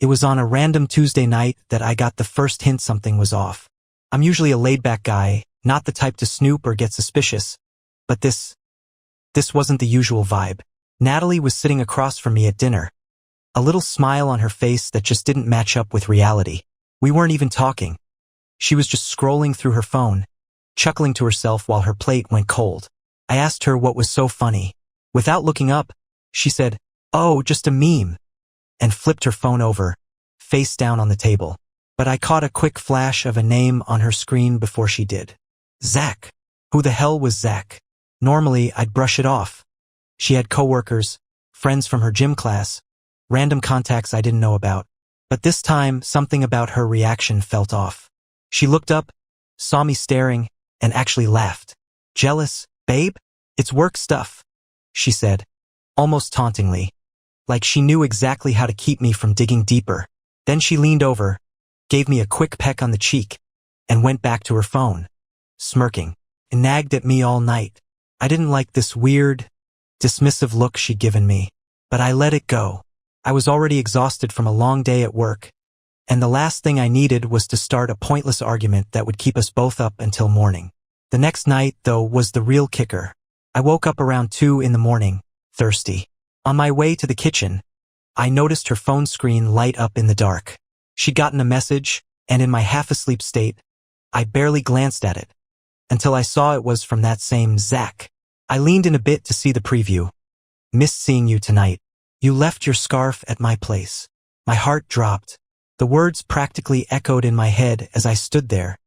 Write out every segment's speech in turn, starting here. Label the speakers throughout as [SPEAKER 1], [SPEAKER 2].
[SPEAKER 1] It was on a random Tuesday night that I got the first hint something was off. I'm usually a laid-back guy, not the type to snoop or get suspicious. But this wasn't the usual vibe. Natalie was sitting across from me at dinner. A little smile on her face that just didn't match up with reality. We weren't even talking. She was just scrolling through her phone, chuckling to herself while her plate went cold. I asked her what was so funny. Without looking up, she said, "Oh, just a meme," and flipped her phone over, face down on the table. But I caught a quick flash of a name on her screen before she did. Zach. Who the hell was Zach? Normally, I'd brush it off. She had coworkers, friends from her gym class, random contacts I didn't know about. But this time, something about her reaction felt off. She looked up, saw me staring, and actually laughed. "Jealous, babe? It's work stuff," she said, almost tauntingly, like she knew exactly how to keep me from digging deeper. Then she leaned over, gave me a quick peck on the cheek, and went back to her phone, smirking, and nagged at me all night. I didn't like this weird, dismissive look she'd given me, but I let it go. I was already exhausted from a long day at work, and the last thing I needed was to start a pointless argument that would keep us both up until morning. The next night, though, was the real kicker. I woke up around 2 in the morning, thirsty. On my way to the kitchen, I noticed her phone screen light up in the dark. She'd gotten a message, and in my half-asleep state, I barely glanced at it, until I saw it was from that same Zach. I leaned in a bit to see the preview. "Missed seeing you tonight. You left your scarf at my place." My heart dropped. The words practically echoed in my head as I stood there,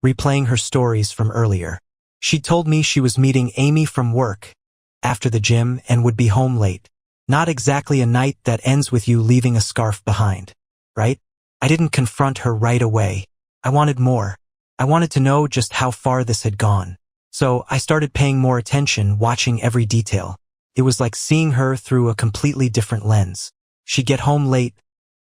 [SPEAKER 1] replaying her stories from earlier. She told me she was meeting Amy from work, after the gym, and would be home late. Not exactly a night that ends with you leaving a scarf behind, right? I didn't confront her right away. I wanted more. I wanted to know just how far this had gone. So I started paying more attention, watching every detail. It was like seeing her through a completely different lens. She'd get home late,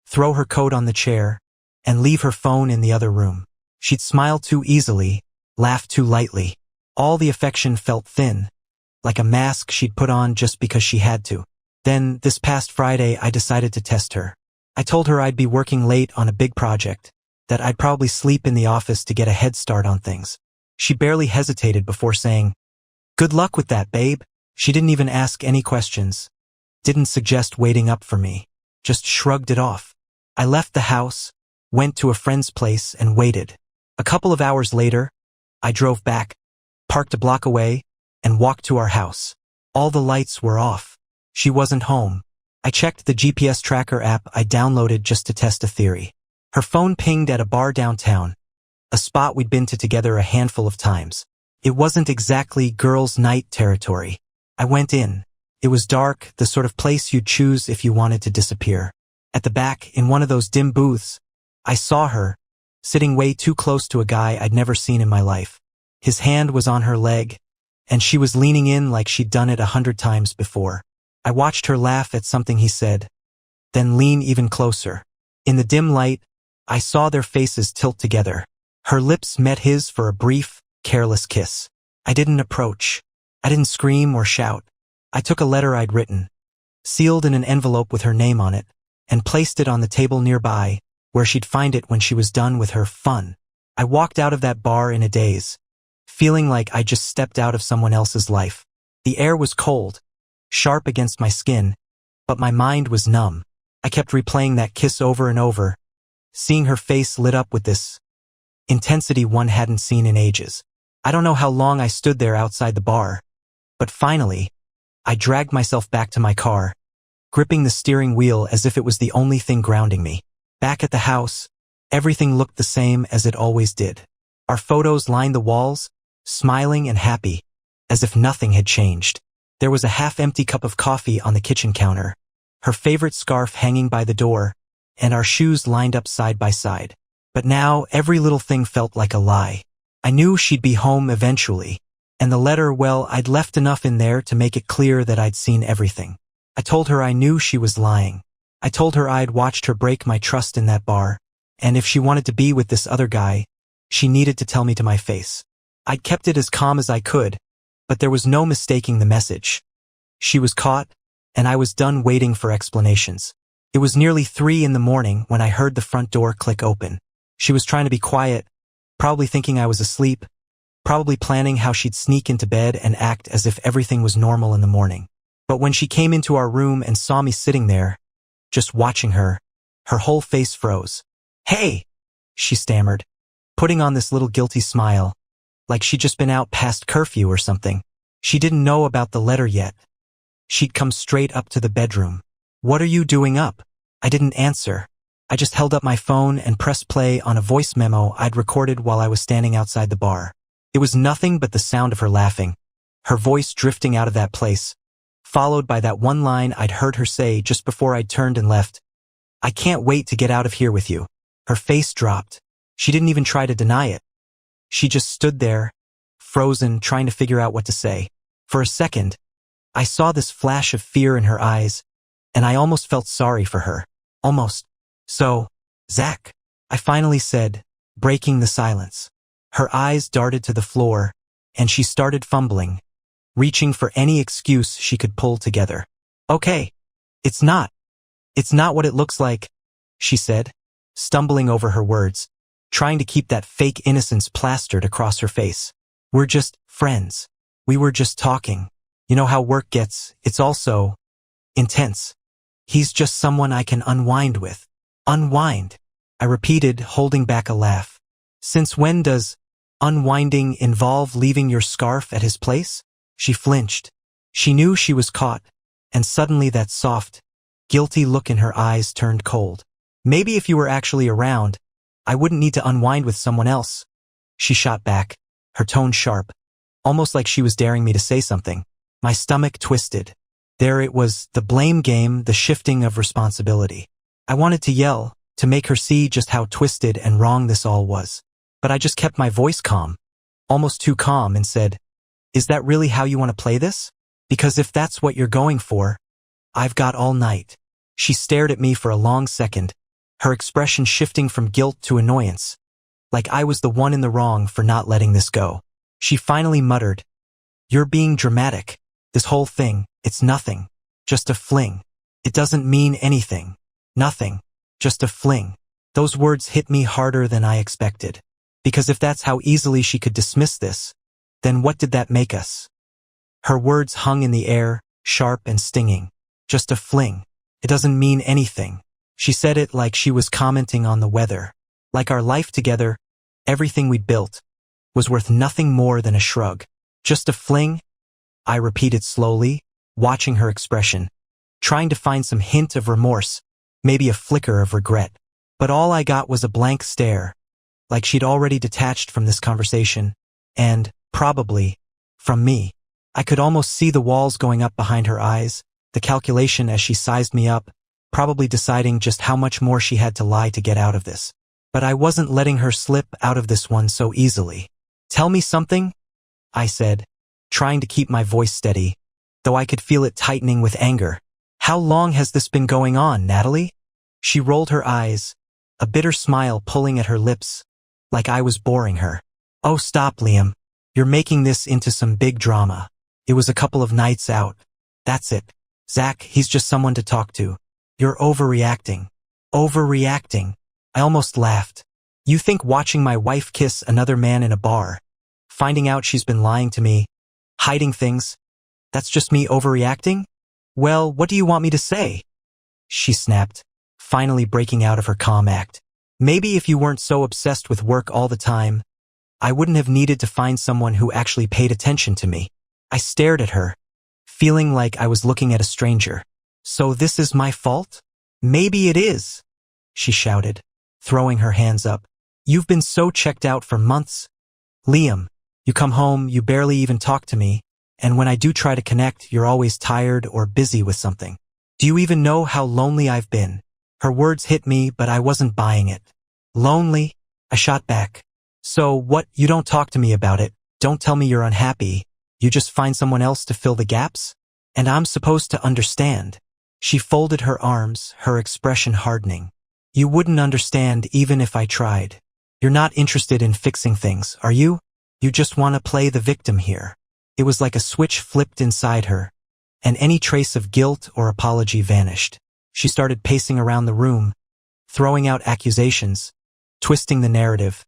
[SPEAKER 1] throw her coat on the chair, and leave her phone in the other room. She'd smile too easily, laugh too lightly. All the affection felt thin, like a mask she'd put on just because she had to. Then, this past Friday, I decided to test her. I told her I'd be working late on a big project, that I'd probably sleep in the office to get a head start on things. She barely hesitated before saying, "Good luck with that, babe." She didn't even ask any questions, didn't suggest waiting up for me, just shrugged it off. I left the house, went to a friend's place, and waited. A couple of hours later, I drove back, parked a block away, and walked to our house. All the lights were off. She wasn't home. I checked the GPS tracker app I downloaded just to test a theory. Her phone pinged at a bar downtown, a spot we'd been to together a handful of times. It wasn't exactly girls' night territory. I went in. It was dark, the sort of place you'd choose if you wanted to disappear. At the back, in one of those dim booths, I saw her, sitting way too close to a guy I'd never seen in my life. His hand was on her leg, and she was leaning in like she'd done it 100 times before. I watched her laugh at something he said, then lean even closer. In the dim light, I saw their faces tilt together. Her lips met his for a brief, careless kiss. I didn't approach. I didn't scream or shout. I took a letter I'd written, sealed in an envelope with her name on it, and placed it on the table nearby, where she'd find it when she was done with her fun. I walked out of that bar in a daze, feeling like I just stepped out of someone else's life. The air was cold, sharp against my skin, but my mind was numb. I kept replaying that kiss over and over, seeing her face lit up with this intensity one hadn't seen in ages. I don't know how long I stood there outside the bar, but finally, I dragged myself back to my car, gripping the steering wheel as if it was the only thing grounding me. Back at the house, everything looked the same as it always did. Our photos lined the walls, smiling and happy, as if nothing had changed. There was a half-empty cup of coffee on the kitchen counter, her favorite scarf hanging by the door, and our shoes lined up side by side. But now, every little thing felt like a lie. I knew she'd be home eventually, and the letter, well, I'd left enough in there to make it clear that I'd seen everything. I told her I knew she was lying. I told her I'd watched her break my trust in that bar, and if she wanted to be with this other guy, she needed to tell me to my face. I'd kept it as calm as I could, but there was no mistaking the message. She was caught, and I was done waiting for explanations. It was nearly 3 in the morning when I heard the front door click open. She was trying to be quiet, probably thinking I was asleep, probably planning how she'd sneak into bed and act as if everything was normal in the morning. But when she came into our room and saw me sitting there, just watching her whole face froze. "Hey," she stammered, putting on this little guilty smile, like she'd just been out past curfew or something. She didn't know about the letter yet. She'd come straight up to the bedroom. "What are you doing up?" I didn't answer. I just held up my phone and pressed play on a voice memo I'd recorded while I was standing outside the bar. It was nothing but the sound of her laughing, her voice drifting out of that place, followed by that one line I'd heard her say just before I'd turned and left. "I can't wait to get out of here with you." Her face dropped. She didn't even try to deny it. She just stood there, frozen, trying to figure out what to say. For a second, I saw this flash of fear in her eyes, and I almost felt sorry for her. Almost. "So, Zach," I finally said, breaking the silence. Her eyes darted to the floor, and she started fumbling, reaching for any excuse she could pull together. "Okay, it's not what it looks like," she said, stumbling over her words, trying to keep that fake innocence plastered across her face. "We're just friends. We were just talking. You know how work gets, it's also intense. He's just someone I can unwind with." "Unwind," I repeated, holding back a laugh. "Since when does unwinding involve leaving your scarf at his place?" She flinched. She knew she was caught, and suddenly that soft, guilty look in her eyes turned cold. "Maybe if you were actually around, I wouldn't need to unwind with someone else," she shot back, her tone sharp, almost like she was daring me to say something. My stomach twisted. There it was, the blame game, the shifting of responsibility. I wanted to yell, to make her see just how twisted and wrong this all was. But I just kept my voice calm, almost too calm, and said, "Is that really how you want to play this? Because if that's what you're going for, I've got all night." She stared at me for a long second, her expression shifting from guilt to annoyance, like I was the one in the wrong for not letting this go. She finally muttered, "You're being dramatic. This whole thing, it's nothing. Just a fling. It doesn't mean anything. Nothing. Just a fling." Those words hit me harder than I expected. Because if that's how easily she could dismiss this, then what did that make us? Her words hung in the air, sharp and stinging. Just a fling. It doesn't mean anything. She said it like she was commenting on the weather. Like our life together, everything we'd built, was worth nothing more than a shrug. Just a fling? I repeated slowly, watching her expression, trying to find some hint of remorse, maybe a flicker of regret. But all I got was a blank stare, like she'd already detached from this conversation, and, probably, from me. I could almost see the walls going up behind her eyes, the calculation as she sized me up, probably deciding just how much more she had to lie to get out of this. But I wasn't letting her slip out of this one so easily. "Tell me something," I said, trying to keep my voice steady, though I could feel it tightening with anger. "How long has this been going on, Natalie?" She rolled her eyes, a bitter smile pulling at her lips, like I was boring her. "Oh, stop, Liam. You're making this into some big drama. It was a couple of nights out. That's it. Zach, he's just someone to talk to. You're overreacting." Overreacting? I almost laughed. "You think watching my wife kiss another man in a bar, finding out she's been lying to me, hiding things, that's just me overreacting? Well, what do you want me to say?" She snapped, finally breaking out of her calm act. "Maybe if you weren't so obsessed with work all the time, I wouldn't have needed to find someone who actually paid attention to me." I stared at her, feeling like I was looking at a stranger. "So this is my fault?" "Maybe it is," she shouted, throwing her hands up. "You've been so checked out for months. Liam, you come home, you barely even talk to me, and when I do try to connect, you're always tired or busy with something. Do you even know how lonely I've been?" Her words hit me, but I wasn't buying it. "Lonely?" I shot back. "So what, you don't talk to me about it, don't tell me you're unhappy, you just find someone else to fill the gaps? And I'm supposed to understand?" She folded her arms, her expression hardening. "You wouldn't understand even if I tried. You're not interested in fixing things, are you? You just want to play the victim here." It was like a switch flipped inside her, and any trace of guilt or apology vanished. She started pacing around the room, throwing out accusations, twisting the narrative,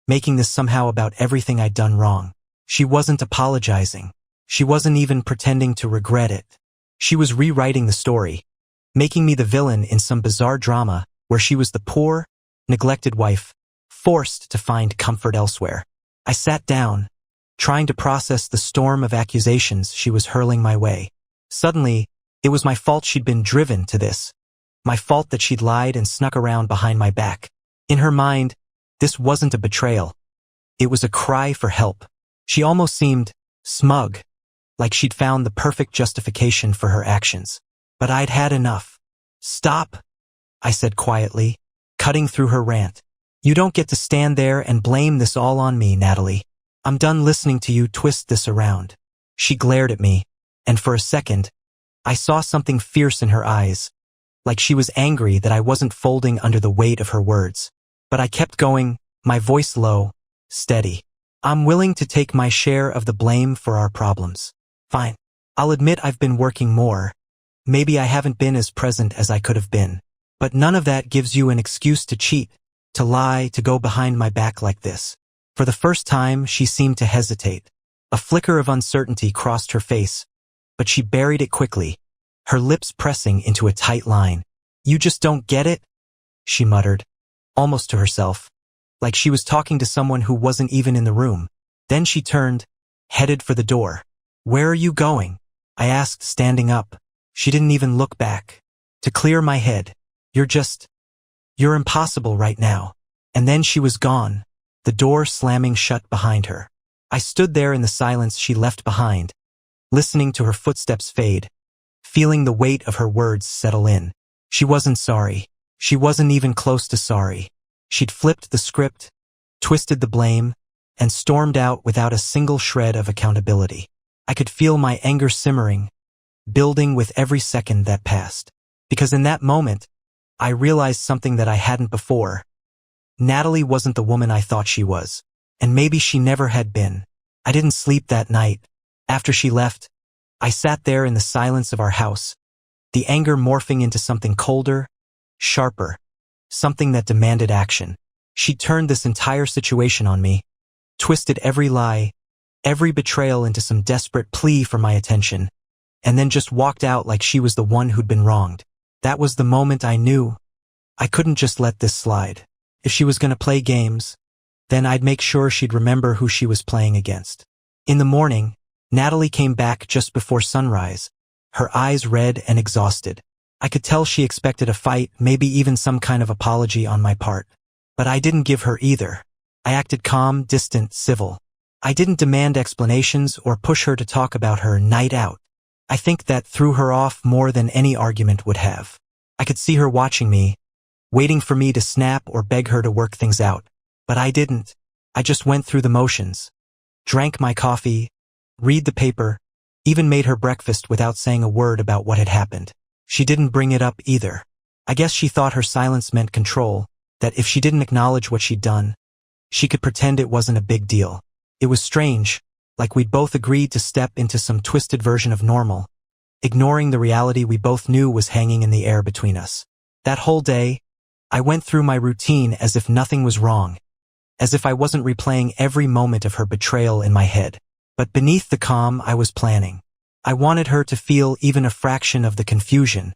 [SPEAKER 1] making this somehow about everything I'd done wrong. She wasn't apologizing. She wasn't even pretending to regret it. She was rewriting the story, making me the villain in some bizarre drama where she was the poor, neglected wife, forced to find comfort elsewhere. I sat down, trying to process the storm of accusations she was hurling my way. Suddenly, it was my fault she'd been driven to this. My fault that she'd lied and snuck around behind my back. In her mind, this wasn't a betrayal. It was a cry for help. She almost seemed smug, like she'd found the perfect justification for her actions. But I'd had enough. Stop, I said quietly, cutting through her rant. You don't get to stand there and blame this all on me, Natalie. I'm done listening to you twist this around. She glared at me, and for a second, I saw something fierce in her eyes, like she was angry that I wasn't folding under the weight of her words. But I kept going, my voice low, steady. I'm willing to take my share of the blame for our problems. Fine. I'll admit I've been working more. Maybe I haven't been as present as I could have been. But none of that gives you an excuse to cheat, to lie, to go behind my back like this. For the first time, she seemed to hesitate. A flicker of uncertainty crossed her face, but she buried it quickly, her lips pressing into a tight line. You just don't get it? She muttered, almost to herself, like she was talking to someone who wasn't even in the room. Then she turned, headed for the door. Where are you going? I asked, standing up. She didn't even look back. To clear my head. You're impossible right now. And then she was gone, the door slamming shut behind her. I stood there in the silence she left behind, listening to her footsteps fade, feeling the weight of her words settle in. She wasn't sorry. She wasn't even close to sorry. She'd flipped the script, twisted the blame, and stormed out without a single shred of accountability. I could feel my anger simmering, building with every second that passed. Because in that moment, I realized something that I hadn't before. Natalie wasn't the woman I thought she was, and maybe she never had been. I didn't sleep that night. After she left, I sat there in the silence of our house, the anger morphing into something colder, sharper, something that demanded action. She turned this entire situation on me, twisted every lie, every betrayal into some desperate plea for my attention, and then just walked out like she was the one who'd been wronged. That was the moment I knew I couldn't just let this slide. If she was going to play games, then I'd make sure she'd remember who she was playing against. In the morning, Natalie came back just before sunrise, her eyes red and exhausted. I could tell she expected a fight, maybe even some kind of apology on my part. But I didn't give her either. I acted calm, distant, civil. I didn't demand explanations or push her to talk about her night out. I think that threw her off more than any argument would have. I could see her watching me, waiting for me to snap or beg her to work things out. But I didn't. I just went through the motions. Drank my coffee, read the paper, even made her breakfast without saying a word about what had happened. She didn't bring it up either. I guess she thought her silence meant control, that if she didn't acknowledge what she'd done, she could pretend it wasn't a big deal. It was strange, like we'd both agreed to step into some twisted version of normal, ignoring the reality we both knew was hanging in the air between us. That whole day, I went through my routine as if nothing was wrong, as if I wasn't replaying every moment of her betrayal in my head. But beneath the calm, I was planning. I wanted her to feel even a fraction of the confusion,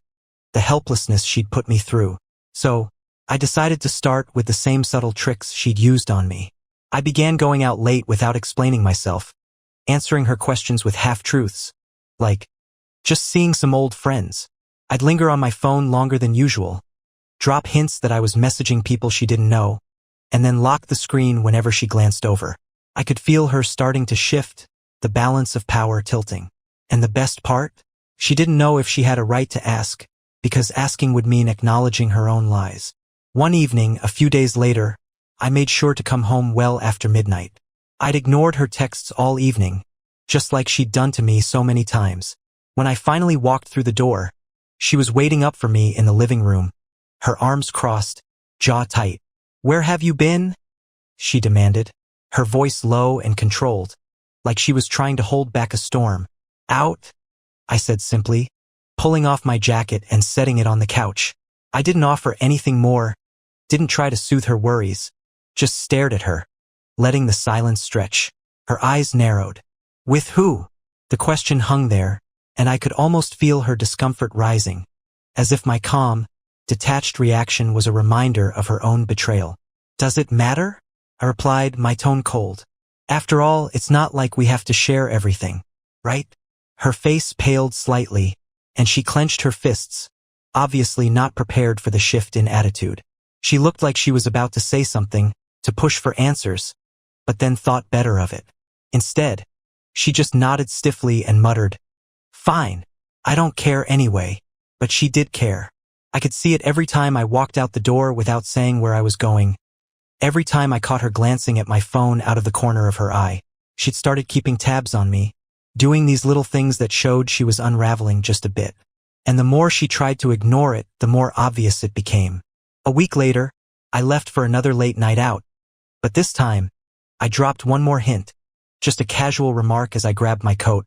[SPEAKER 1] the helplessness she'd put me through. So, I decided to start with the same subtle tricks she'd used on me. I began going out late without explaining myself, answering her questions with half-truths, like, just seeing some old friends. I'd linger on my phone longer than usual, drop hints that I was messaging people she didn't know, and then lock the screen whenever she glanced over. I could feel her starting to shift, the balance of power tilting. And the best part? She didn't know if she had a right to ask, because asking would mean acknowledging her own lies. One evening, a few days later, I made sure to come home well after midnight. I'd ignored her texts all evening, just like she'd done to me so many times. When I finally walked through the door, she was waiting up for me in the living room, her arms crossed, jaw tight. Where have you been? She demanded, her voice low and controlled, like she was trying to hold back a storm. Out, I said simply, pulling off my jacket and setting it on the couch. I didn't offer anything more, didn't try to soothe her worries, just stared at her, letting the silence stretch. Her eyes narrowed. With who? The question hung there, and I could almost feel her discomfort rising, as if my calm, detached reaction was a reminder of her own betrayal. Does it matter? I replied, my tone cold. After all, it's not like we have to share everything, right? Her face paled slightly, and she clenched her fists, obviously not prepared for the shift in attitude. She looked like she was about to say something, to push for answers, but then thought better of it. Instead, she just nodded stiffly and muttered, Fine, I don't care anyway. But she did care. I could see it every time I walked out the door without saying where I was going. Every time I caught her glancing at my phone out of the corner of her eye. She'd started keeping tabs on me, doing these little things that showed she was unraveling just a bit. And the more she tried to ignore it, the more obvious it became. A week later, I left for another late night out. But this time, I dropped one more hint, just a casual remark as I grabbed my coat.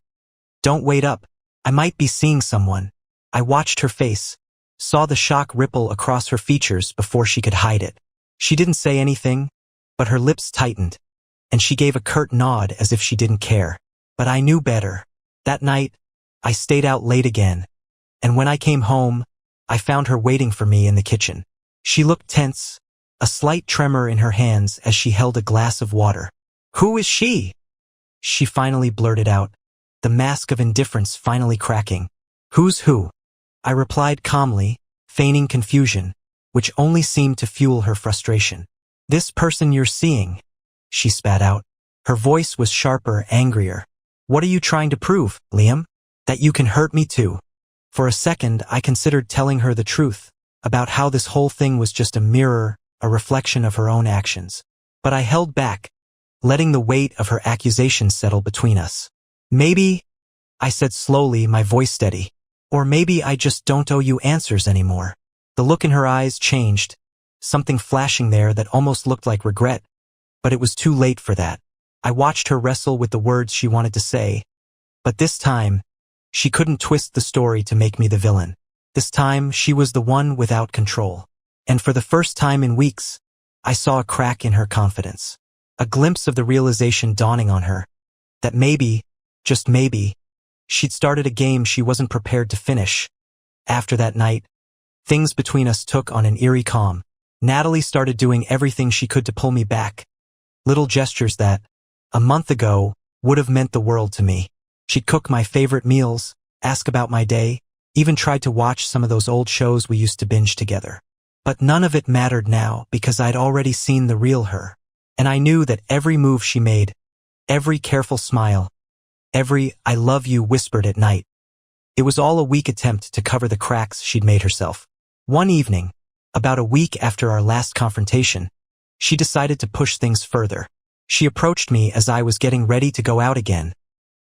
[SPEAKER 1] Don't wait up. I might be seeing someone. I watched her face, saw the shock ripple across her features before she could hide it. She didn't say anything, but her lips tightened, and she gave a curt nod as if she didn't care. But I knew better. That night, I stayed out late again, and when I came home, I found her waiting for me in the kitchen. She looked tense, a slight tremor in her hands as she held a glass of water. Who is she? She finally blurted out, the mask of indifference finally cracking. Who's who? I replied calmly, feigning confusion, which only seemed to fuel her frustration. This person you're seeing, she spat out. Her voice was sharper, angrier. What are you trying to prove, Liam? That you can hurt me too? For a second, I considered telling her the truth, about how this whole thing was just a mirror, a reflection of her own actions. But I held back, letting the weight of her accusations settle between us. Maybe, I said slowly, my voice steady. Or maybe I just don't owe you answers anymore. The look in her eyes changed, something flashing there that almost looked like regret. But it was too late for that. I watched her wrestle with the words she wanted to say. But this time, she couldn't twist the story to make me the villain. This time, she was the one without control. And for the first time in weeks, I saw a crack in her confidence. A glimpse of the realization dawning on her. That maybe, just maybe, she'd started a game she wasn't prepared to finish. After that night, things between us took on an eerie calm. Natalie started doing everything she could to pull me back. Little gestures that, a month ago, would have meant the world to me. She'd cook my favorite meals, ask about my day, even tried to watch some of those old shows we used to binge together. But none of it mattered now because I'd already seen the real her. And I knew that every move she made, every careful smile, every I love you whispered at night, it was all a weak attempt to cover the cracks she'd made herself. One evening, about a week after our last confrontation, she decided to push things further. She approached me as I was getting ready to go out again,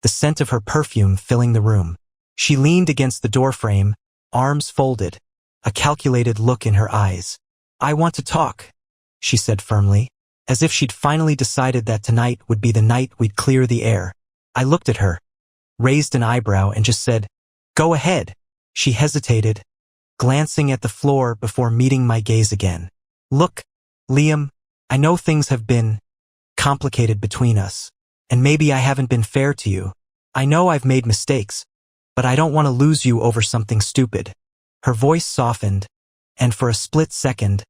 [SPEAKER 1] the scent of her perfume filling the room. She leaned against the doorframe, arms folded, a calculated look in her eyes. I want to talk, she said firmly, as if she'd finally decided that tonight would be the night we'd clear the air. I looked at her, raised an eyebrow, and just said, Go ahead. She hesitated, glancing at the floor before meeting my gaze again. Look, Liam, I know things have been complicated between us, and maybe I haven't been fair to you. I know I've made mistakes, but I don't want to lose you over something stupid. Her voice softened, and for a split second,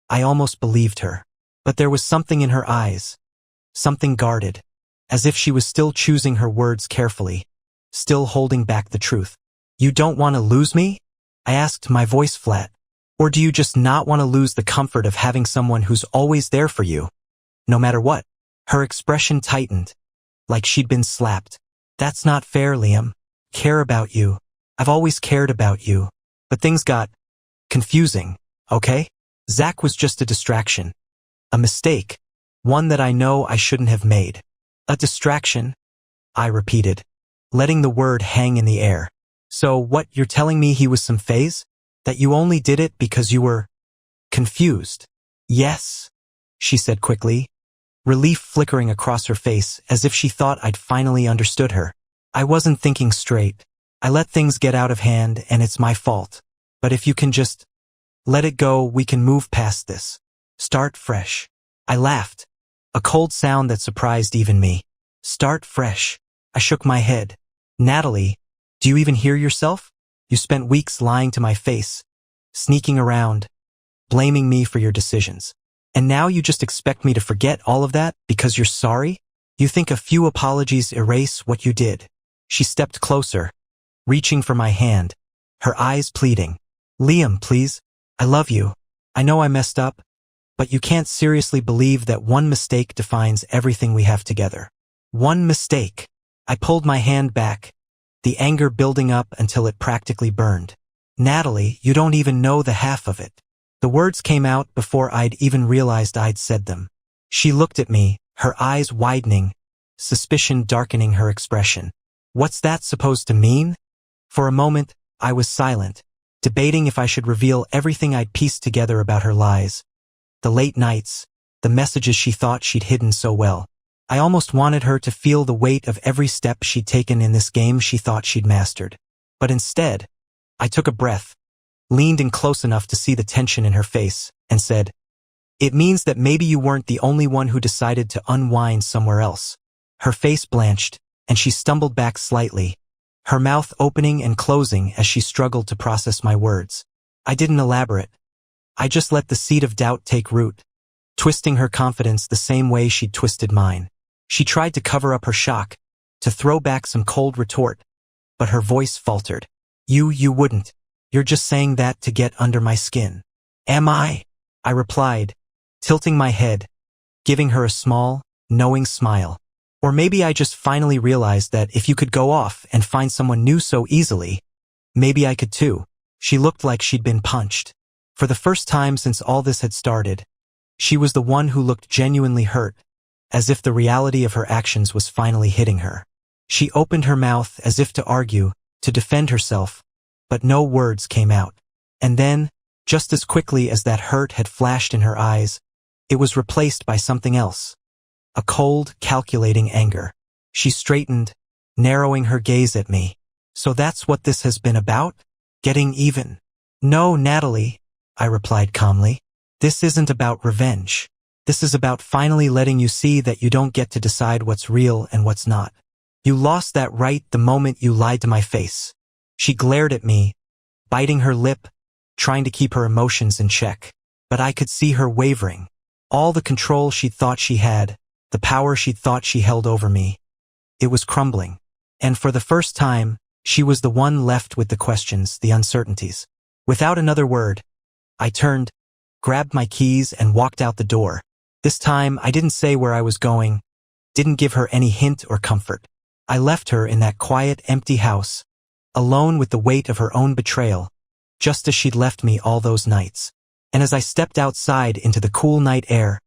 [SPEAKER 1] I almost believed her. But there was something in her eyes, something guarded, as if she was still choosing her words carefully, still holding back the truth. You don't want to lose me? I asked, my voice flat. Or do you just not want to lose the comfort of having someone who's always there for you, no matter what? Her expression tightened, like she'd been slapped. That's not fair, Liam. Care about you. I've always cared about you. But things got confusing, okay? Zach was just a distraction. A mistake. One that I know I shouldn't have made. A distraction, I repeated, letting the word hang in the air. So what, you're telling me he was some phase? That you only did it because you were confused? Yes, she said quickly, relief flickering across her face as if she thought I'd finally understood her. I wasn't thinking straight. I let things get out of hand and it's my fault. But if you can just let it go, we can move past this. Start fresh. I laughed. A cold sound that surprised even me. Start fresh. I shook my head. Natalie, do you even hear yourself? You spent weeks lying to my face, sneaking around, blaming me for your decisions. And now you just expect me to forget all of that because you're sorry? You think a few apologies erase what you did? She stepped closer, reaching for my hand, her eyes pleading. Liam, please. I love you. I know I messed up, but you can't seriously believe that one mistake defines everything we have together. One mistake. I pulled my hand back, the anger building up until it practically burned. Natalie, you don't even know the half of it. The words came out before I'd even realized I'd said them. She looked at me, her eyes widening, suspicion darkening her expression. What's that supposed to mean? For a moment, I was silent, debating if I should reveal everything I'd pieced together about her lies. The late nights, the messages she thought she'd hidden so well. I almost wanted her to feel the weight of every step she'd taken in this game she thought she'd mastered. But instead, I took a breath, leaned in close enough to see the tension in her face, and said, "It means that maybe you weren't the only one who decided to unwind somewhere else." Her face blanched, and she stumbled back slightly, her mouth opening and closing as she struggled to process my words. I didn't elaborate. I just let the seed of doubt take root, twisting her confidence the same way she'd twisted mine. She tried to cover up her shock, to throw back some cold retort, but her voice faltered. You wouldn't. You're just saying that to get under my skin." "Am I?" I replied, tilting my head, giving her a small, knowing smile. "Or maybe I just finally realized that if you could go off and find someone new so easily, maybe I could too." She looked like she'd been punched. For the first time since all this had started, she was the one who looked genuinely hurt, as if the reality of her actions was finally hitting her. She opened her mouth as if to argue, to defend herself, but no words came out. And then, just as quickly as that hurt had flashed in her eyes, it was replaced by something else. A cold, calculating anger. She straightened, narrowing her gaze at me. "So that's what this has been about? Getting even?" "No, Natalie," I replied calmly. "This isn't about revenge. This is about finally letting you see that you don't get to decide what's real and what's not. You lost that right the moment you lied to my face." She glared at me, biting her lip, trying to keep her emotions in check. But I could see her wavering. All the control she'd thought she had, the power she'd thought she held over me, it was crumbling. And for the first time, she was the one left with the questions, the uncertainties. Without another word, I turned, grabbed my keys, and walked out the door. This time, I didn't say where I was going, didn't give her any hint or comfort. I left her in that quiet, empty house, alone with the weight of her own betrayal, just as she'd left me all those nights. And as I stepped outside into the cool night air,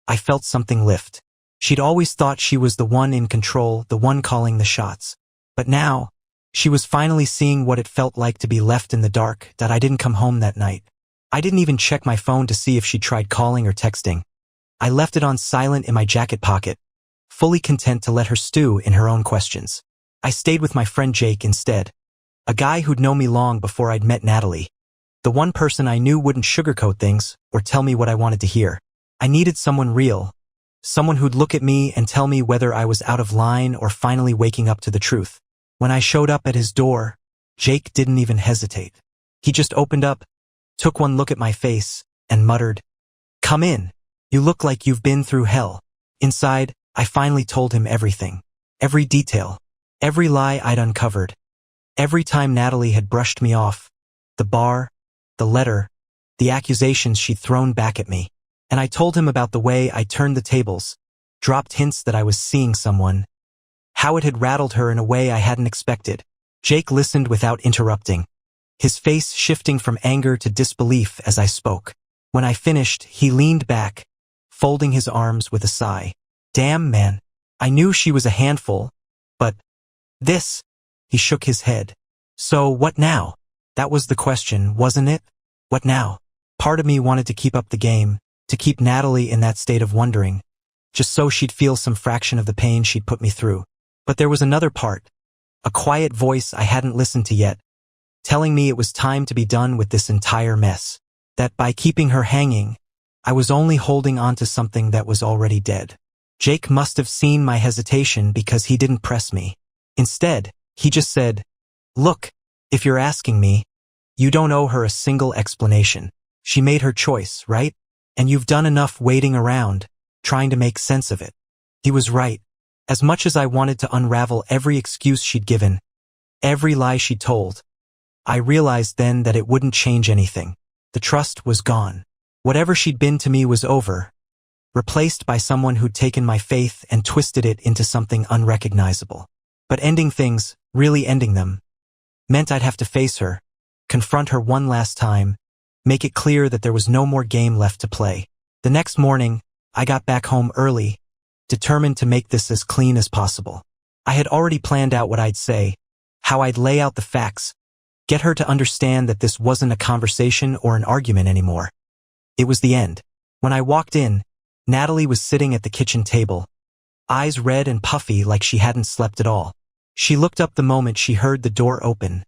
[SPEAKER 1] I felt something lift. She'd always thought she was the one in control, the one calling the shots. But now, she was finally seeing what it felt like to be left in the dark, that I didn't come home that night. I didn't even check my phone to see if she tried calling or texting. I left it on silent in my jacket pocket, fully content to let her stew in her own questions. I stayed with my friend Jake instead, a guy who'd known me long before I'd met Natalie. The one person I knew wouldn't sugarcoat things or tell me what I wanted to hear. I needed someone real, someone who'd look at me and tell me whether I was out of line or finally waking up to the truth. When I showed up at his door, Jake didn't even hesitate. He just opened up, took one look at my face, and muttered, "Come in. You look like you've been through hell." Inside, I finally told him everything. Every detail. Every lie I'd uncovered. Every time Natalie had brushed me off. The bar, the letter, the accusations she'd thrown back at me. And I told him about the way I turned the tables, dropped hints that I was seeing someone, how it had rattled her in a way I hadn't expected. Jake listened without interrupting, his face shifting from anger to disbelief as I spoke. When I finished, he leaned back, folding his arms with a sigh. "Damn, man. I knew she was a handful, but this," he shook his head. "So what now?" That was the question, wasn't it? What now? Part of me wanted to keep up the game, to keep Natalie in that state of wondering, just so she'd feel some fraction of the pain she'd put me through. But there was another part, a quiet voice I hadn't listened to yet, telling me it was time to be done with this entire mess. That by keeping her hanging, I was only holding on to something that was already dead. Jake must have seen my hesitation because he didn't press me. Instead, he just said, "Look, if you're asking me, you don't owe her a single explanation. She made her choice, right? And you've done enough waiting around, trying to make sense of it." He was right. As much as I wanted to unravel every excuse she'd given, every lie she told, I realized then that it wouldn't change anything. The trust was gone. Whatever she'd been to me was over, replaced by someone who'd taken my faith and twisted it into something unrecognizable. But ending things, really ending them, meant I'd have to face her, confront her one last time, make it clear that there was no more game left to play. The next morning, I got back home early, determined to make this as clean as possible. I had already planned out what I'd say, how I'd lay out the facts, get her to understand that this wasn't a conversation or an argument anymore. It was the end. When I walked in, Natalie was sitting at the kitchen table, eyes red and puffy like she hadn't slept at all. She looked up the moment she heard the door open,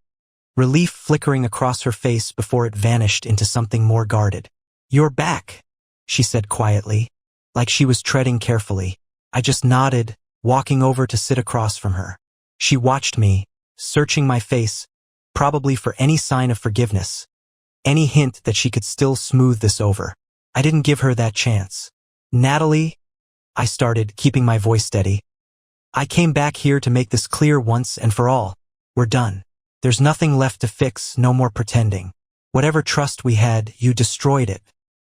[SPEAKER 1] relief flickering across her face before it vanished into something more guarded. "You're back," she said quietly, like she was treading carefully. I just nodded, walking over to sit across from her. She watched me, searching my face, probably for any sign of forgiveness, any hint that she could still smooth this over. I didn't give her that chance. "Natalie," I started, keeping my voice steady, "I came back here to make this clear once and for all. We're done. There's nothing left to fix, no more pretending. Whatever trust we had, you destroyed it.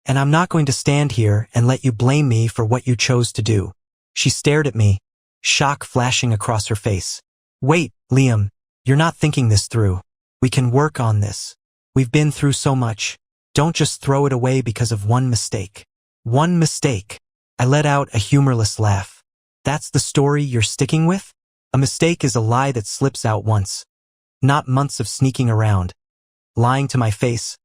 [SPEAKER 1] And I'm not going to stand here and let you blame me for what you chose to do." She stared at me, shock flashing across her face. "Wait, Liam, you're not thinking this through. We can work on this. We've been through so much. Don't just throw it away because of one mistake." "One mistake?" I let out a humorless laugh. "That's the story you're sticking with? A mistake is a lie that slips out once, not months of sneaking around, lying to my face,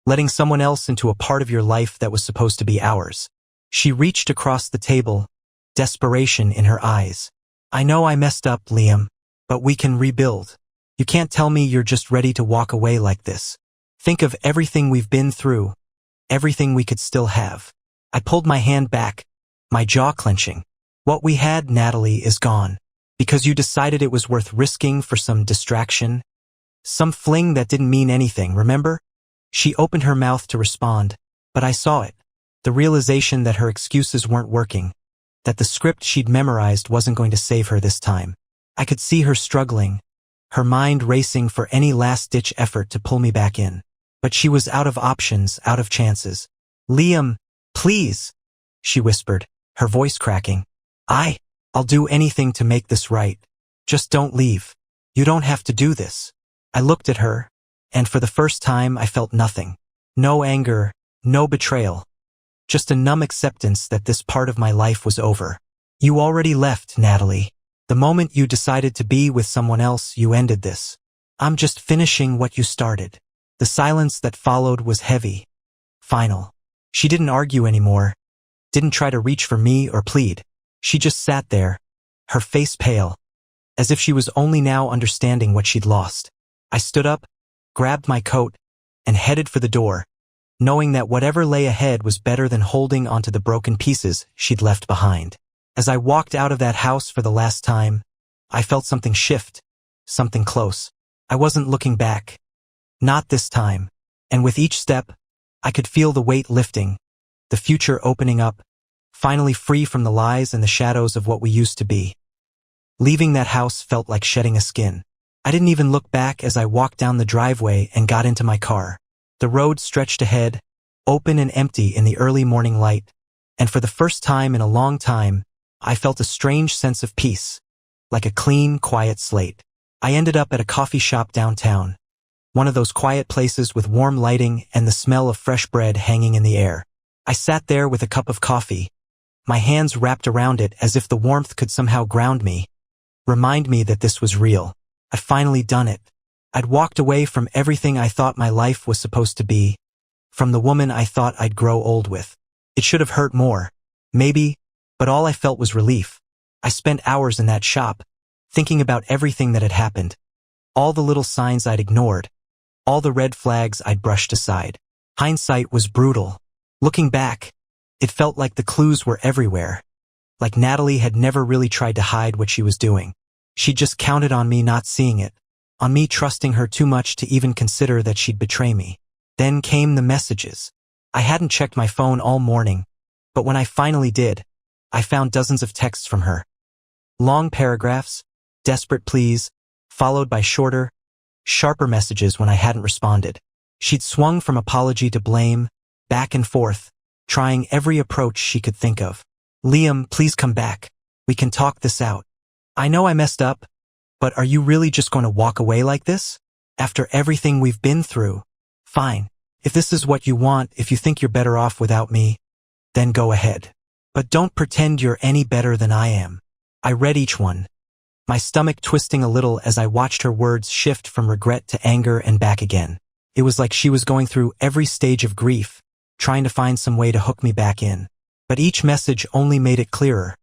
[SPEAKER 1] letting someone else into a part of your life that was supposed to be ours." She reached across the table, desperation in her eyes. "I know I messed up, Liam, but we can rebuild. You can't tell me you're just ready to walk away like this. Think of everything we've been through, everything we could still have." I pulled my hand back, my jaw clenching. "What we had, Natalie, is gone. Because you decided it was worth risking for some distraction, some fling that didn't mean anything, remember?" She opened her mouth to respond, but I saw it. The realization that her excuses weren't working, that the script she'd memorized wasn't going to save her this time. I could see her struggling, her mind racing for any last-ditch effort to pull me back in. But she was out of options, out of chances. "Liam, please," she whispered, her voice cracking. I'll do anything to make this right. Just don't leave. You don't have to do this." I looked at her, and for the first time I felt nothing. No anger, no betrayal. Just a numb acceptance that this part of my life was over. "You already left, Natalie. The moment you decided to be with someone else, you ended this. I'm just finishing what you started." The silence that followed was heavy, final. She didn't argue anymore, didn't try to reach for me or plead. She just sat there, her face pale, as if she was only now understanding what she'd lost. I stood up, grabbed my coat, and headed for the door, knowing that whatever lay ahead was better than holding onto the broken pieces she'd left behind. As I walked out of that house for the last time, I felt something shift, something close. I wasn't looking back. Not this time. And with each step, I could feel the weight lifting, the future opening up, finally free from the lies and the shadows of what we used to be. Leaving that house felt like shedding a skin. I didn't even look back as I walked down the driveway and got into my car. The road stretched ahead, open and empty in the early morning light, and for the first time in a long time, I felt a strange sense of peace, like a clean, quiet slate. I ended up at a coffee shop downtown, one of those quiet places with warm lighting and the smell of fresh bread hanging in the air. I sat there with a cup of coffee, my hands wrapped around it as if the warmth could somehow ground me, remind me that this was real. I'd finally done it. I'd walked away from everything I thought my life was supposed to be, from the woman I thought I'd grow old with. It should have hurt more, maybe, but all I felt was relief. I spent hours in that shop, thinking about everything that had happened, all the little signs I'd ignored, all the red flags I'd brushed aside. Hindsight was brutal. Looking back, it felt like the clues were everywhere, like Natalie had never really tried to hide what she was doing. She just counted on me not seeing it, on me trusting her too much to even consider that she'd betray me. Then came the messages. I hadn't checked my phone all morning, but when I finally did, I found dozens of texts from her. Long paragraphs, desperate pleas, followed by shorter, sharper messages when I hadn't responded. She'd swung from apology to blame, back and forth, trying every approach she could think of. Liam, please come back. We can talk this out. I know I messed up, but are you really just going to walk away like this? After everything we've been through? Fine. If this is what you want, if you think you're better off without me, then go ahead. But don't pretend you're any better than I am. I read each one, my stomach twisting a little as I watched her words shift from regret to anger and back again. It was like she was going through every stage of grief, trying to find some way to hook me back in. But each message only made it clearer.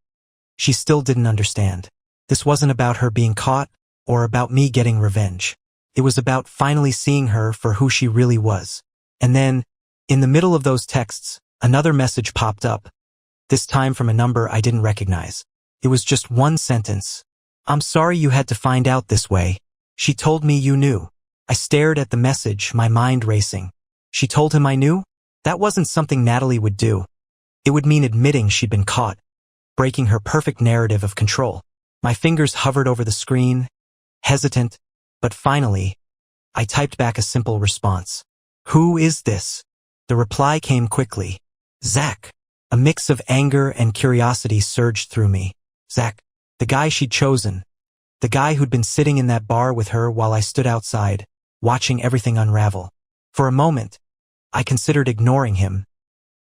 [SPEAKER 1] She still didn't understand. This wasn't about her being caught or about me getting revenge. It was about finally seeing her for who she really was. And then, in the middle of those texts, another message popped up, this time from a number I didn't recognize. It was just one sentence. I'm sorry you had to find out this way. She told me you knew. I stared at the message, my mind racing. She told him I knew? That wasn't something Natalie would do. It would mean admitting she'd been caught, breaking her perfect narrative of control. My fingers hovered over the screen, hesitant, but finally, I typed back a simple response. Who is this? The reply came quickly. Zach. A mix of anger and curiosity surged through me. Zach, the guy she'd chosen, the guy who'd been sitting in that bar with her while I stood outside, watching everything unravel. For a moment, I considered ignoring him,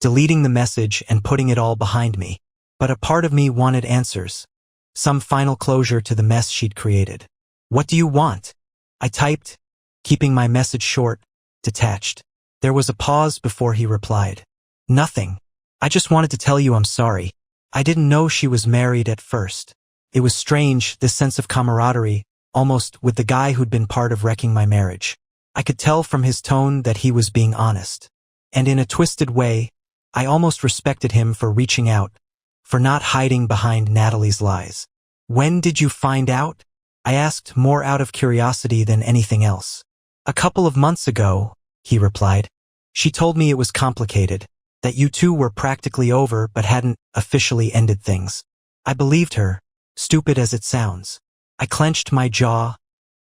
[SPEAKER 1] deleting the message and putting it all behind me. But a part of me wanted answers, some final closure to the mess she'd created. What do you want? I typed, keeping my message short, detached. There was a pause before he replied. Nothing. I just wanted to tell you I'm sorry. I didn't know she was married at first. It was strange, this sense of camaraderie, almost with the guy who'd been part of wrecking my marriage. I could tell from his tone that he was being honest. And in a twisted way, I almost respected him for reaching out, for not hiding behind Natalie's lies. When did you find out? I asked, more out of curiosity than anything else. A couple of months ago, he replied. She told me it was complicated, that you two were practically over but hadn't officially ended things. I believed her, stupid as it sounds. I clenched my jaw,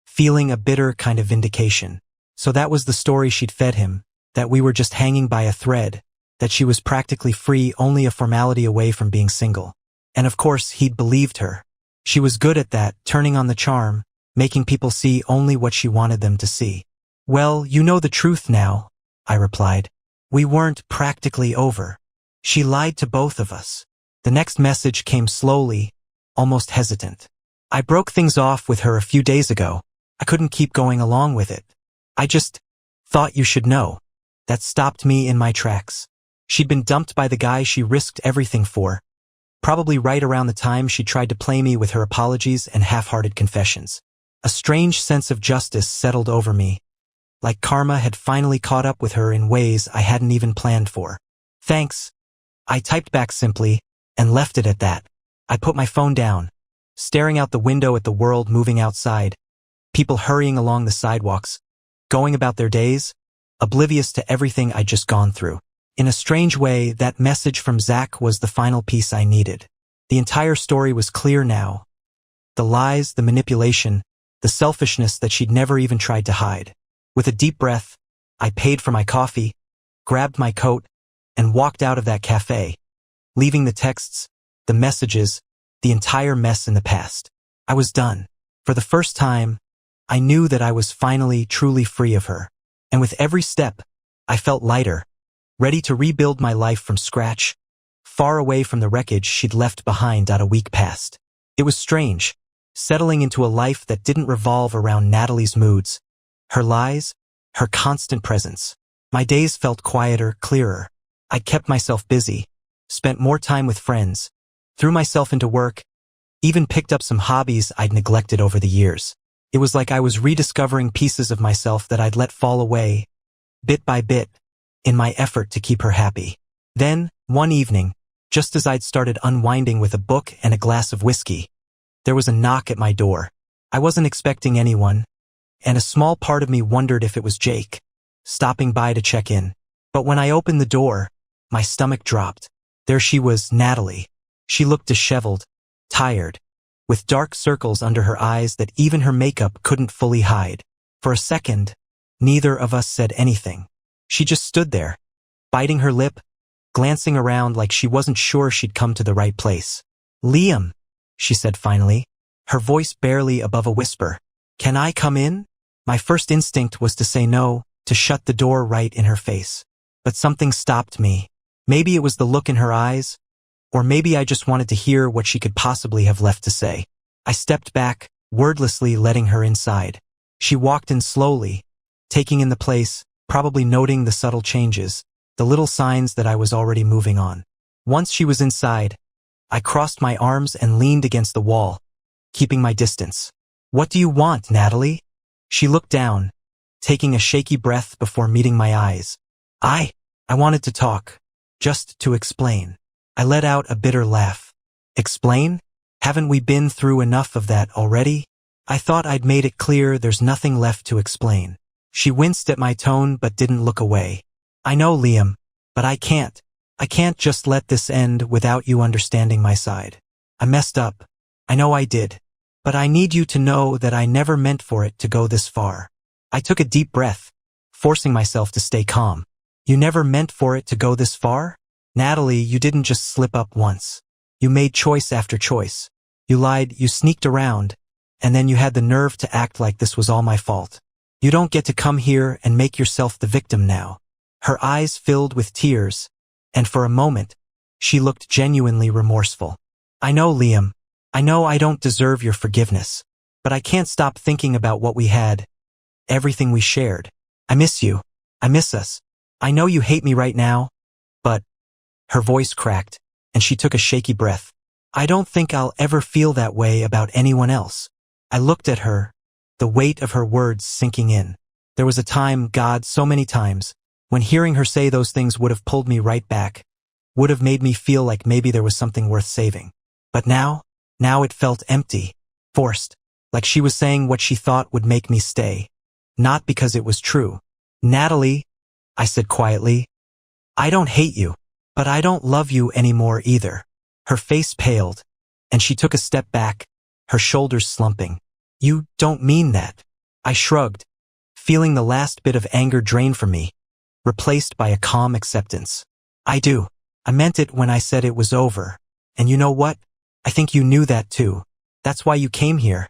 [SPEAKER 1] feeling a bitter kind of vindication. So that was the story she'd fed him, that we were just hanging by a thread, that she was practically free, only a formality away from being single. And of course, he'd believed her. She was good at that, turning on the charm, making people see only what she wanted them to see. Well, you know the truth now, I replied. We weren't practically over. She lied to both of us. The next message came slowly, almost hesitant. I broke things off with her a few days ago. I couldn't keep going along with it. I just thought you should know. That stopped me in my tracks. She'd been dumped by the guy she risked everything for, probably right around the time she tried to play me with her apologies and half-hearted confessions. A strange sense of justice settled over me, like karma had finally caught up with her in ways I hadn't even planned for. Thanks. I typed back simply, and left it at that. I put my phone down, staring out the window at the world moving outside, people hurrying along the sidewalks, going about their days, oblivious to everything I'd just gone through. In a strange way, that message from Zach was the final piece I needed. The entire story was clear now. The lies, the manipulation, the selfishness that she'd never even tried to hide. With a deep breath, I paid for my coffee, grabbed my coat, and walked out of that cafe, leaving the texts, the messages, the entire mess in the past. I was done. For the first time, I knew that I was finally truly free of her. And with every step, I felt lighter, ready to rebuild my life from scratch, far away from the wreckage she'd left behind a week past. It was strange, settling into a life that didn't revolve around Natalie's moods, her lies, her constant presence. My days felt quieter, clearer. I kept myself busy, spent more time with friends, threw myself into work, Even picked up some hobbies I'd neglected over the years. It was like I was rediscovering pieces of myself that I'd let fall away, bit by bit, in my effort to keep her happy. Then, one evening, just as I'd started unwinding with a book and a glass of whiskey, there was a knock at my door. I wasn't expecting anyone, and a small part of me wondered if it was Jake, stopping by to check in. But when I opened the door, my stomach dropped. There she was, Natalie. She looked disheveled, tired, with dark circles under her eyes that even her makeup couldn't fully hide. For a second, neither of us said anything. She just stood there, biting her lip, glancing around like she wasn't sure she'd come to the right place. "Liam," she said finally, her voice barely above a whisper. "Can I come in?" My first instinct was to say no, to shut the door right in her face. But something stopped me. Maybe it was the look in her eyes, or maybe I just wanted to hear what she could possibly have left to say. I stepped back, wordlessly letting her inside. She walked in slowly, taking in the place, probably noting the subtle changes, the little signs that I was already moving on. Once she was inside, I crossed my arms and leaned against the wall, keeping my distance. "What do you want, Natalie?" She looked down, taking a shaky breath before meeting my eyes. I wanted to talk, just to explain. I let out a bitter laugh. "Explain? Haven't we been through enough of that already?" I thought I'd made it clear there's nothing left to explain. She winced at my tone but didn't look away. "I know, Liam, but I can't. I can't just let this end without you understanding my side. I messed up. I know I did. But I need you to know that I never meant for it to go this far." I took a deep breath, forcing myself to stay calm. "You never meant for it to go this far? Natalie, you didn't just slip up once. You made choice after choice. You lied, you sneaked around, and then you had the nerve to act like this was all my fault. You don't get to come here and make yourself the victim now." Her eyes filled with tears, and for a moment, she looked genuinely remorseful. "I know, Liam. I know I don't deserve your forgiveness, but I can't stop thinking about what we had, everything we shared. I miss you. I miss us. I know you hate me right now, but—" Her voice cracked, and she took a shaky breath. "I don't think I'll ever feel that way about anyone else." I looked at her, the weight of her words sinking in. There was a time, God, so many times, when hearing her say those things would have pulled me right back, would have made me feel like maybe there was something worth saving. But now it felt empty, forced, like she was saying what she thought would make me stay. Not because it was true. "Natalie," I said quietly, "I don't hate you, but I don't love you anymore either." Her face paled, and she took a step back, her shoulders slumping. "You don't mean that." I shrugged, feeling the last bit of anger drain from me, replaced by a calm acceptance. "I do. I meant it when I said it was over. And you know what? I think you knew that too. That's why you came here,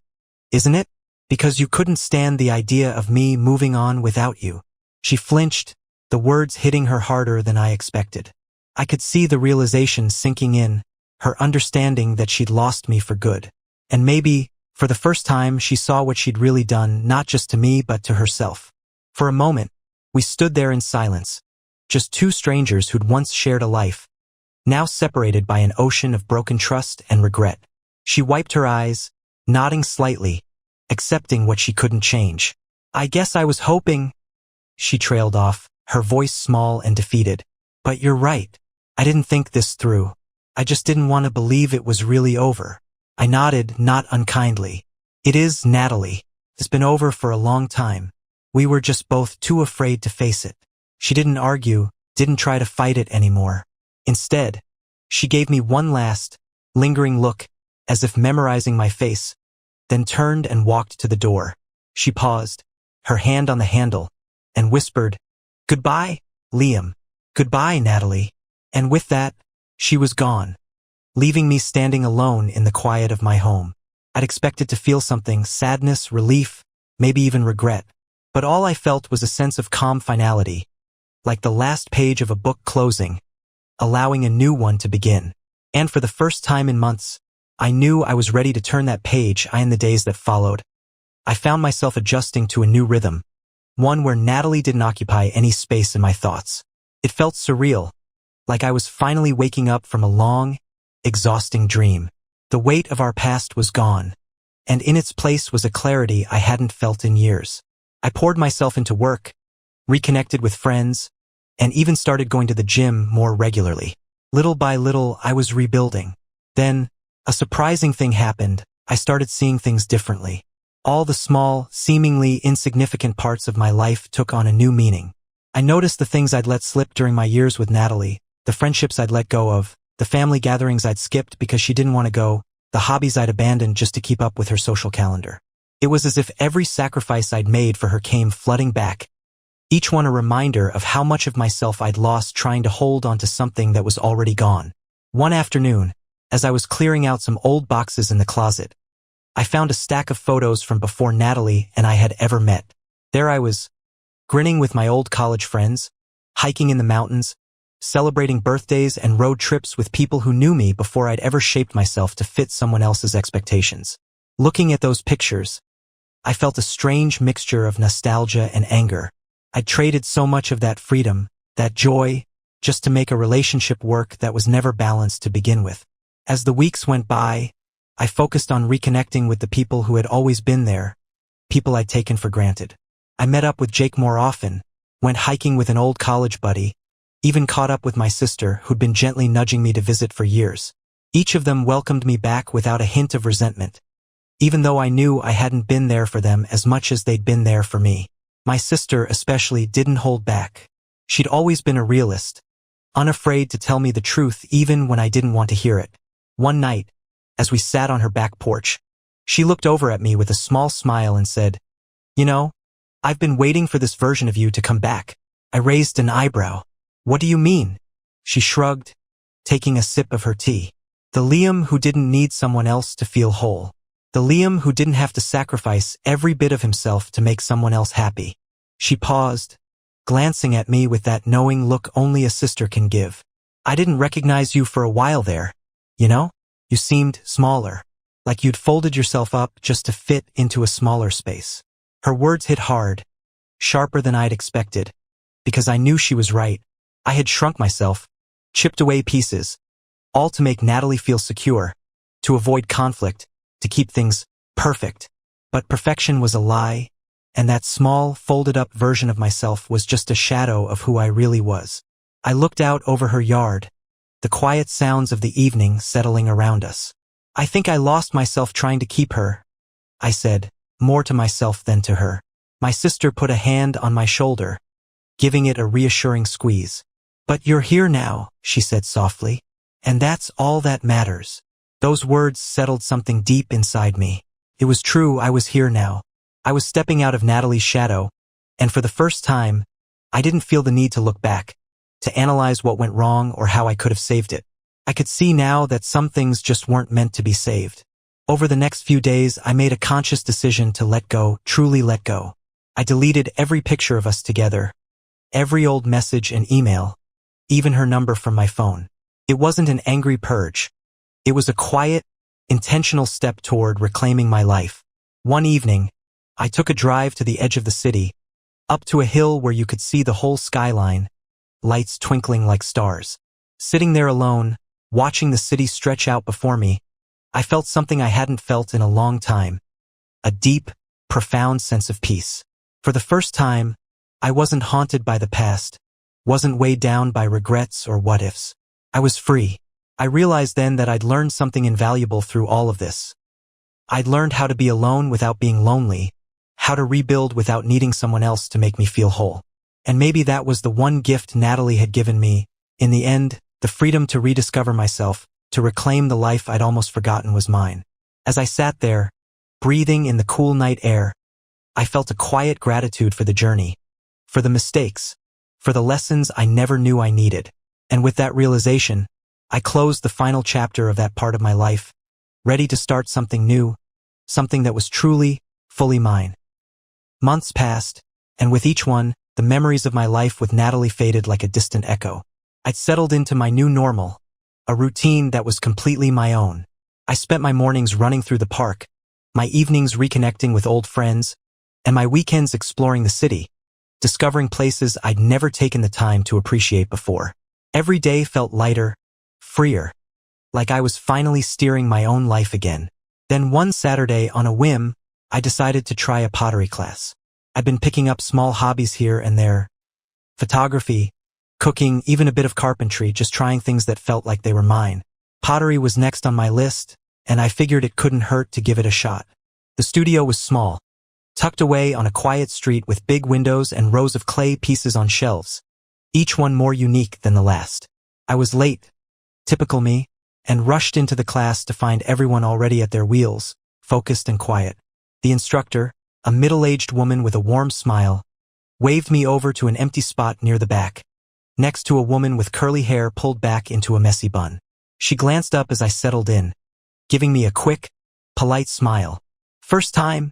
[SPEAKER 1] isn't it? Because you couldn't stand the idea of me moving on without you." She flinched, the words hitting her harder than I expected. I could see the realization sinking in, her understanding that she'd lost me for good. And maybe, for the first time, she saw what she'd really done, not just to me but to herself. For a moment, we stood there in silence, just two strangers who'd once shared a life, now separated by an ocean of broken trust and regret. She wiped her eyes, nodding slightly, accepting what she couldn't change. "I guess I was hoping—" She trailed off, her voice small and defeated. "But you're right. I didn't think this through. I just didn't want to believe it was really over." I nodded, not unkindly. "It is, Natalie. It's been over for a long time. We were just both too afraid to face it." She didn't argue, didn't try to fight it anymore. Instead, she gave me one last, lingering look, as if memorizing my face, then turned and walked to the door. She paused, her hand on the handle, and whispered, "Goodbye, Liam. Goodbye, Natalie." And with that, she was gone, leaving me standing alone in the quiet of my home. I'd expected to feel something, sadness, relief, maybe even regret. But all I felt was a sense of calm finality, like the last page of a book closing, allowing a new one to begin. And for the first time in months, I knew I was ready to turn that page. In the days that followed, I found myself adjusting to a new rhythm, one where Natalie didn't occupy any space in my thoughts. It felt surreal, like I was finally waking up from a long, exhausting dream. The weight of our past was gone, and in its place was a clarity I hadn't felt in years. I poured myself into work, reconnected with friends, and even started going to the gym more regularly. Little by little, I was rebuilding. Then, a surprising thing happened. I started seeing things differently. All the small, seemingly insignificant parts of my life took on a new meaning. I noticed the things I'd let slip during my years with Natalie, the friendships I'd let go of, the family gatherings I'd skipped because she didn't want to go, the hobbies I'd abandoned just to keep up with her social calendar. It was as if every sacrifice I'd made for her came flooding back, each one a reminder of how much of myself I'd lost trying to hold onto something that was already gone. One afternoon, as I was clearing out some old boxes in the closet, I found a stack of photos from before Natalie and I had ever met. There I was, grinning with my old college friends, hiking in the mountains, celebrating birthdays and road trips with people who knew me before I'd ever shaped myself to fit someone else's expectations. Looking at those pictures, I felt a strange mixture of nostalgia and anger. I'd traded so much of that freedom, that joy, just to make a relationship work that was never balanced to begin with. As the weeks went by, I focused on reconnecting with the people who had always been there, people I'd taken for granted. I met up with Jake more often, went hiking with an old college buddy, even caught up with my sister who'd been gently nudging me to visit for years. Each of them welcomed me back without a hint of resentment, even though I knew I hadn't been there for them as much as they'd been there for me. My sister especially didn't hold back. She'd always been a realist, unafraid to tell me the truth even when I didn't want to hear it. One night, as we sat on her back porch, she looked over at me with a small smile and said, "You know, I've been waiting for this version of you to come back." I raised an eyebrow. "What do you mean?" She shrugged, taking a sip of her tea. "The Liam who didn't need someone else to feel whole. The Liam who didn't have to sacrifice every bit of himself to make someone else happy." She paused, glancing at me with that knowing look only a sister can give. "I didn't recognize you for a while there, you know? You seemed smaller, like you'd folded yourself up just to fit into a smaller space." Her words hit hard, sharper than I'd expected, because I knew she was right. I had shrunk myself, chipped away pieces, all to make Natalie feel secure, to avoid conflict, to keep things perfect. But perfection was a lie, and that small, folded-up version of myself was just a shadow of who I really was. I looked out over her yard, the quiet sounds of the evening settling around us. "I think I lost myself trying to keep her," I said, more to myself than to her. My sister put a hand on my shoulder, giving it a reassuring squeeze. "But you're here now," she said softly, "and that's all that matters." Those words settled something deep inside me. It was true, I was here now. I was stepping out of Natalie's shadow, and for the first time, I didn't feel the need to look back, to analyze what went wrong or how I could have saved it. I could see now that some things just weren't meant to be saved. Over the next few days, I made a conscious decision to let go, truly let go. I deleted every picture of us together, every old message and email, even her number from my phone. It wasn't an angry purge. It was a quiet, intentional step toward reclaiming my life. One evening, I took a drive to the edge of the city, up to a hill where you could see the whole skyline, lights twinkling like stars. Sitting there alone, watching the city stretch out before me, I felt something I hadn't felt in a long time, a deep, profound sense of peace. For the first time, I wasn't haunted by the past, wasn't weighed down by regrets or what-ifs. I was free. I realized then that I'd learned something invaluable through all of this. I'd learned how to be alone without being lonely, how to rebuild without needing someone else to make me feel whole. And maybe that was the one gift Natalie had given me. In the end, the freedom to rediscover myself, to reclaim the life I'd almost forgotten was mine. As I sat there, breathing in the cool night air, I felt a quiet gratitude for the journey, for the mistakes, for the lessons I never knew I needed. And with that realization, I closed the final chapter of that part of my life, ready to start something new, something that was truly, fully mine. Months passed, and with each one, the memories of my life with Natalie faded like a distant echo. I'd settled into my new normal, a routine that was completely my own. I spent my mornings running through the park, my evenings reconnecting with old friends, and my weekends exploring the city, discovering places I'd never taken the time to appreciate before. Every day felt lighter, freer, like I was finally steering my own life again. Then one Saturday, on a whim, I decided to try a pottery class. I'd been picking up small hobbies here and there. Photography, cooking, even a bit of carpentry, just trying things that felt like they were mine. Pottery was next on my list, and I figured it couldn't hurt to give it a shot. The studio was small, tucked away on a quiet street with big windows and rows of clay pieces on shelves, each one more unique than the last. I was late, typical me, and rushed into the class to find everyone already at their wheels, focused and quiet. The instructor, a middle-aged woman with a warm smile, waved me over to an empty spot near the back, next to a woman with curly hair pulled back into a messy bun. She glanced up as I settled in, giving me a quick, polite smile. "First time?"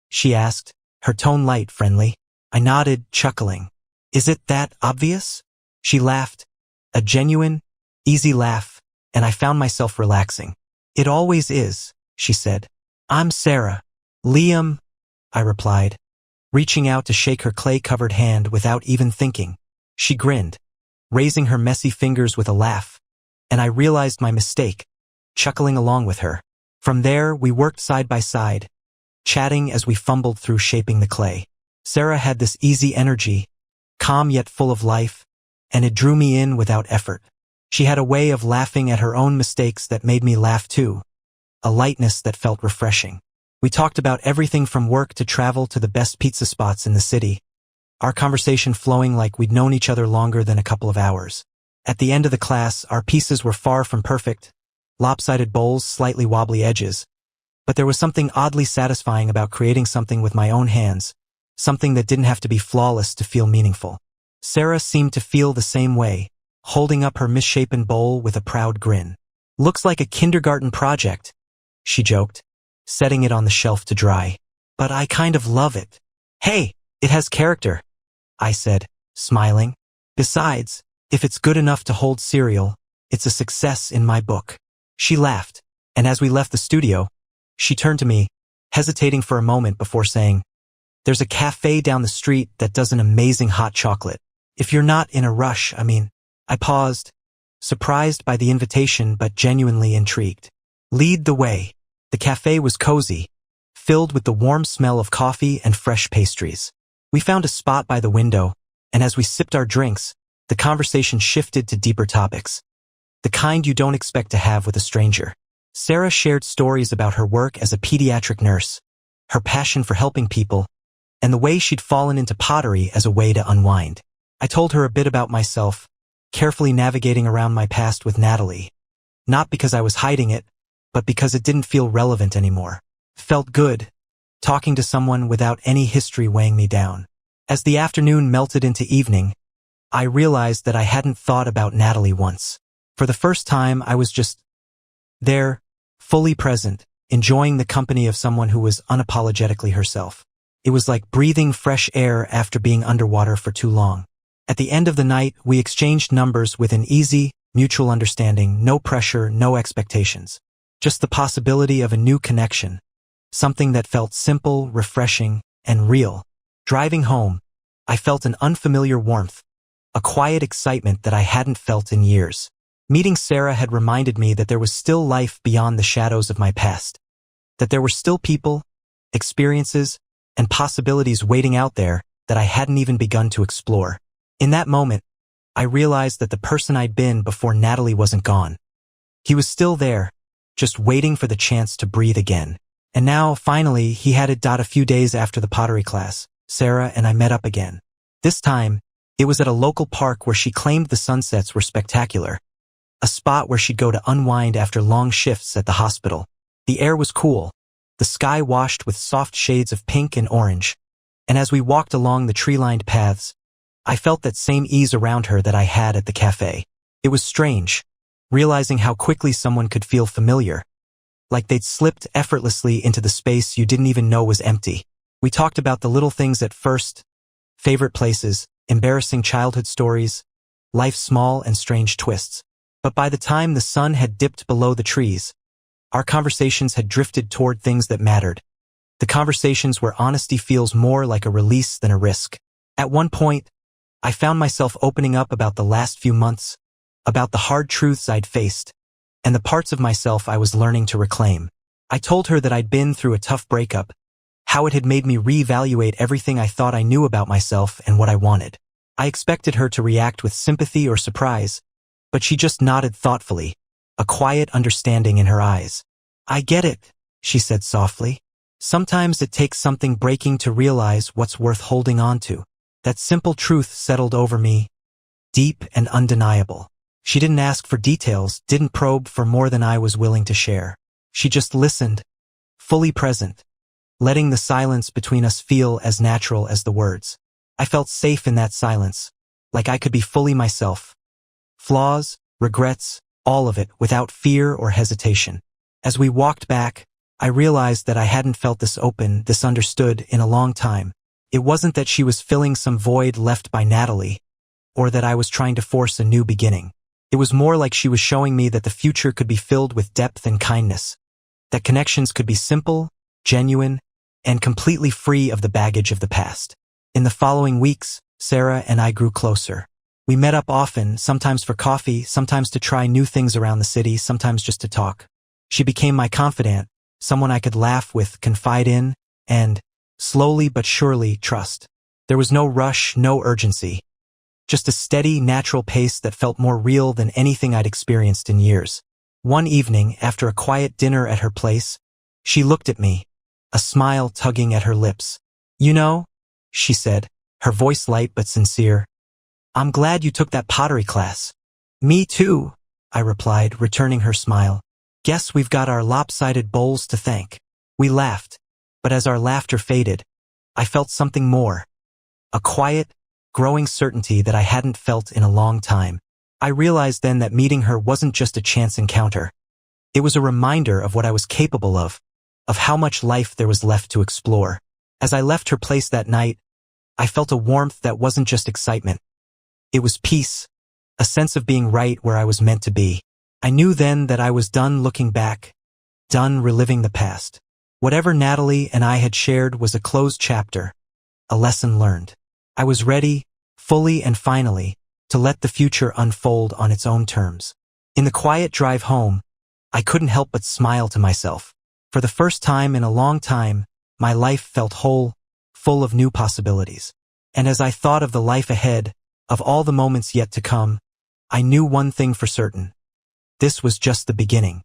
[SPEAKER 1] she asked, her tone light, friendly. I nodded, chuckling. "Is it that obvious?" She laughed, a genuine, easy laugh, and I found myself relaxing. "It always is," she said. "I'm Sarah." "Liam," I replied, reaching out to shake her clay-covered hand without even thinking. She grinned, raising her messy fingers with a laugh, and I realized my mistake, chuckling along with her. From there, we worked side by side, chatting as we fumbled through shaping the clay. Sarah had this easy energy, calm yet full of life, and it drew me in without effort. She had a way of laughing at her own mistakes that made me laugh too, a lightness that felt refreshing. We talked about everything from work to travel to the best pizza spots in the city, our conversation flowing like we'd known each other longer than a couple of hours. At the end of the class, our pieces were far from perfect, lopsided bowls, slightly wobbly edges, but there was something oddly satisfying about creating something with my own hands, something that didn't have to be flawless to feel meaningful. Sarah seemed to feel the same way, holding up her misshapen bowl with a proud grin. "Looks like a kindergarten project," she joked, setting it on the shelf to dry. "But I kind of love it." "Hey, it has character," I said, smiling. "Besides, if it's good enough to hold cereal, it's a success in my book." She laughed, and as we left the studio, she turned to me, hesitating for a moment before saying, "There's a cafe down the street that does an amazing hot chocolate. If you're not in a rush, I paused, surprised by the invitation but genuinely intrigued. "Lead the way." The cafe was cozy, filled with the warm smell of coffee and fresh pastries. We found a spot by the window, and as we sipped our drinks, the conversation shifted to deeper topics, the kind you don't expect to have with a stranger. Sarah shared stories about her work as a pediatric nurse, her passion for helping people, and the way she'd fallen into pottery as a way to unwind. I told her a bit about myself, carefully navigating around my past with Natalie, not because I was hiding it, but because it didn't feel relevant anymore. Felt good, talking to someone without any history weighing me down. As the afternoon melted into evening, I realized that I hadn't thought about Natalie once. For the first time, I was just there, fully present, enjoying the company of someone who was unapologetically herself. It was like breathing fresh air after being underwater for too long. At the end of the night, we exchanged numbers with an easy, mutual understanding, no pressure, no expectations. Just the possibility of a new connection, something that felt simple, refreshing, and real. Driving home, I felt an unfamiliar warmth, a quiet excitement that I hadn't felt in years. Meeting Sarah had reminded me that there was still life beyond the shadows of my past, that there were still people, experiences, and possibilities waiting out there that I hadn't even begun to explore. In that moment, I realized that the person I'd been before Natalie wasn't gone. He was still there, just waiting for the chance to breathe again. And now, finally, he had it. A few days after the pottery class, Sarah and I met up again. This time, it was at a local park where she claimed the sunsets were spectacular, a spot where she'd go to unwind after long shifts at the hospital. The air was cool, the sky washed with soft shades of pink and orange, and as we walked along the tree-lined paths, I felt that same ease around her that I had at the cafe. It was strange, realizing how quickly someone could feel familiar, like they'd slipped effortlessly into the space you didn't even know was empty. We talked about the little things at first, favorite places, embarrassing childhood stories, life's small and strange twists. But by the time the sun had dipped below the trees, our conversations had drifted toward things that mattered. The conversations where honesty feels more like a release than a risk. At one point, I found myself opening up about the last few months, about the hard truths I'd faced, and the parts of myself I was learning to reclaim. I told her that I'd been through a tough breakup, how it had made me reevaluate everything I thought I knew about myself and what I wanted. I expected her to react with sympathy or surprise, but she just nodded thoughtfully, a quiet understanding in her eyes. "I get it," she said softly. "Sometimes it takes something breaking to realize what's worth holding on to." That simple truth settled over me, deep and undeniable. She didn't ask for details, didn't probe for more than I was willing to share. She just listened, fully present, letting the silence between us feel as natural as the words. I felt safe in that silence, like I could be fully myself. Flaws, regrets, all of it, without fear or hesitation. As we walked back, I realized that I hadn't felt this open, this understood in a long time. It wasn't that she was filling some void left by Natalie, or that I was trying to force a new beginning. It was more like she was showing me that the future could be filled with depth and kindness, that connections could be simple, genuine, and completely free of the baggage of the past. In the following weeks, Sarah and I grew closer. We met up often, sometimes for coffee, sometimes to try new things around the city, sometimes just to talk. She became my confidant, someone I could laugh with, confide in, and, slowly but surely, trust. There was no rush, no urgency. Just a steady, natural pace that felt more real than anything I'd experienced in years. One evening, after a quiet dinner at her place, she looked at me, a smile tugging at her lips. "You know," she said, her voice light but sincere, "I'm glad you took that pottery class." "Me too," I replied, returning her smile. "Guess we've got our lopsided bowls to thank." We laughed, but as our laughter faded, I felt something more. A quiet, growing certainty that I hadn't felt in a long time. I realized then that meeting her wasn't just a chance encounter. It was a reminder of what I was capable of how much life there was left to explore. As I left her place that night, I felt a warmth that wasn't just excitement. It was peace, a sense of being right where I was meant to be. I knew then that I was done looking back, done reliving the past. Whatever Natalie and I had shared was a closed chapter, a lesson learned. I was ready, fully and finally, to let the future unfold on its own terms. In the quiet drive home, I couldn't help but smile to myself. For the first time in a long time, my life felt whole, full of new possibilities. And as I thought of the life ahead, of all the moments yet to come, I knew one thing for certain. This was just the beginning.